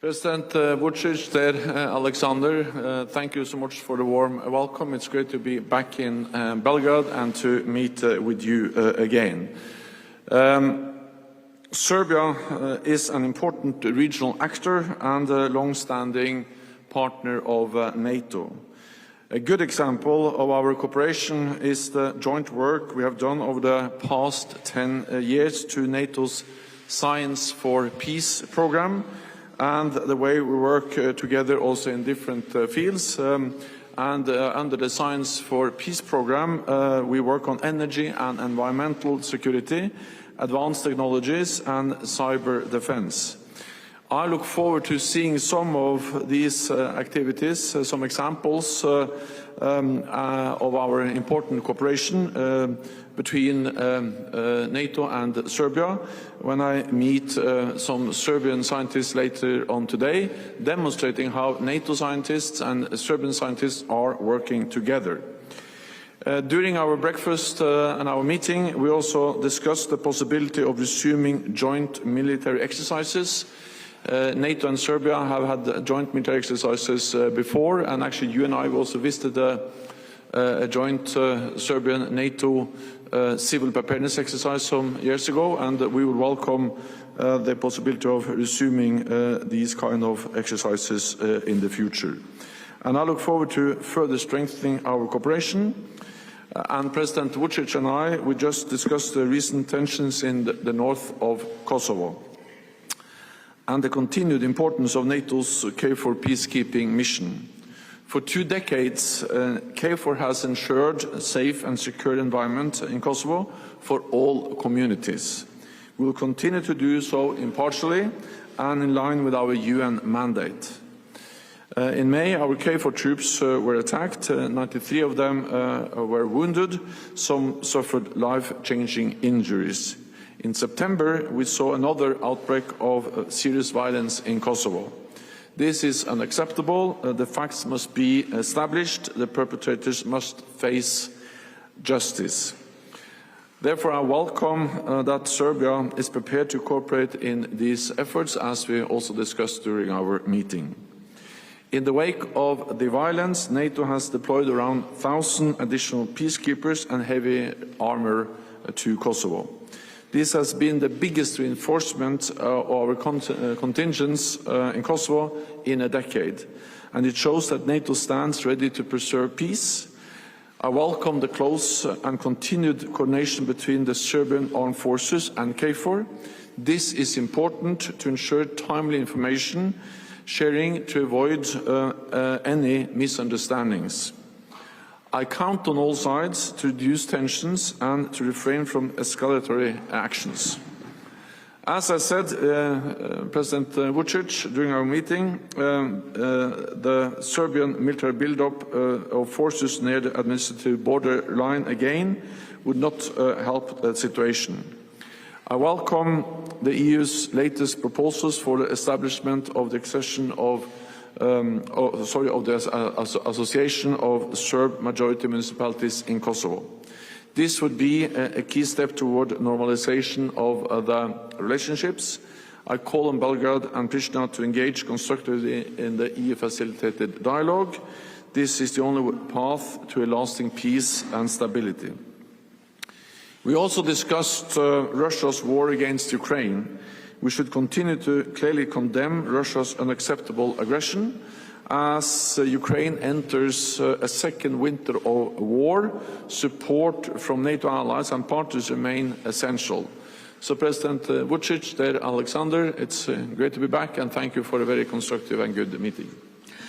President Vucic, dear Aleksandar, thank you so much for the warm welcome. It's great to be back in Belgrade and to meet with you again. Serbia is an important regional actor and a long-standing partner of NATO. A good example of our cooperation is the joint work we have done over the past 10 years to NATO's Science for Peace program, and the way we work together also in different fields. Under the Science for Peace program, we work on energy and environmental security, advanced technologies and cyber defense. I look forward to seeing some of these activities, some examples of our important cooperation between NATO and Serbia when I meet some Serbian scientists later on today, demonstrating how NATO scientists and Serbian scientists are working together. During our breakfast and our meeting, we also discussed the possibility of resuming joint military exercises. NATO and Serbia have had joint military exercises before, and actually you and I also visited a joint Serbian-NATO civil preparedness exercise some years ago, and we would welcome the possibility of resuming these kind of exercises in the future. And I look forward to further strengthening our cooperation. And President Vucic and I, we just discussed the recent tensions in the north of Kosovo and the continued importance of NATO's KFOR peacekeeping mission. For 2 decades, KFOR has ensured a safe and secure environment in Kosovo for all communities. We will continue to do so impartially and in line with our UN mandate. In May, our KFOR troops were attacked. 93 of them were wounded. Some suffered life-changing injuries. In September, we saw another outbreak of serious violence in Kosovo. This is unacceptable. The facts must be established. The perpetrators must face justice. Therefore, I welcome that Serbia is prepared to cooperate in these efforts, as we also discussed during our meeting. In the wake of the violence, NATO has deployed around 1,000 additional peacekeepers and heavy armor to Kosovo. This has been the biggest reinforcement of our contingents in Kosovo in a decade, and it shows that NATO stands ready to preserve peace. I welcome the close and continued coordination between the Serbian armed forces and KFOR. This is important to ensure timely information sharing to avoid any misunderstandings. I count on all sides to reduce tensions and to refrain from escalatory actions. As I said, President Vucic, during our meeting, the Serbian military build-up of forces near the administrative border line again would not help that situation. I welcome the EU's latest proposals for the establishment of the accession of the Association of Serb-majority municipalities in Kosovo. This would be a key step toward normalization of the relationships. I call on Belgrade and Pristina to engage constructively in the EU-facilitated dialogue. This is the only path to a lasting peace and stability. We also discussed Russia's war against Ukraine. We should continue to clearly condemn Russia's unacceptable aggression. As Ukraine enters a second winter of war, support from NATO allies and partners remain essential. So President Vucic, dear Aleksandar, it's great to be back, and thank you for a very constructive and good meeting.